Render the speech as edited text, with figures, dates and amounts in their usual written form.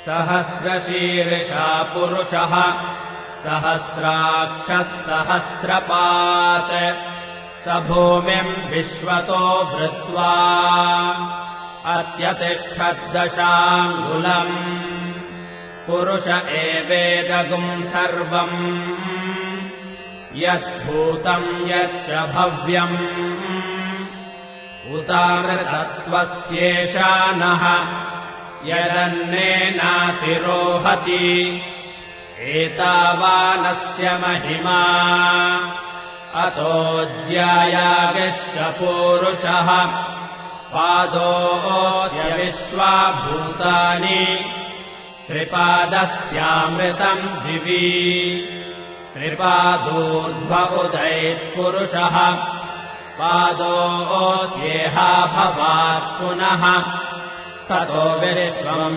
सहस्रशीर्षा पुरुषः सहस्राक्षः सहस्रपात् स भूमिम् विश्वतो भृत्वा अत्यतिष्ठद्दशाङ्गुलम् पुरुष एवेदगुम् सर्वम् यद्भूतम् यच्च भव्यम् उतामृतत्वस्येषा नः यदन्नेनातिरोहति एतावानस्य महिमा अतो ज्यायागिश्च पूरुषः पादोऽस्य विश्वा भूतानि त्रिपादस्यामृतम् दिवि त्रिपादूर्ध्व उदैत्पुरुषः पादोऽस्येहा भवात् पुनः ततो विश्वम्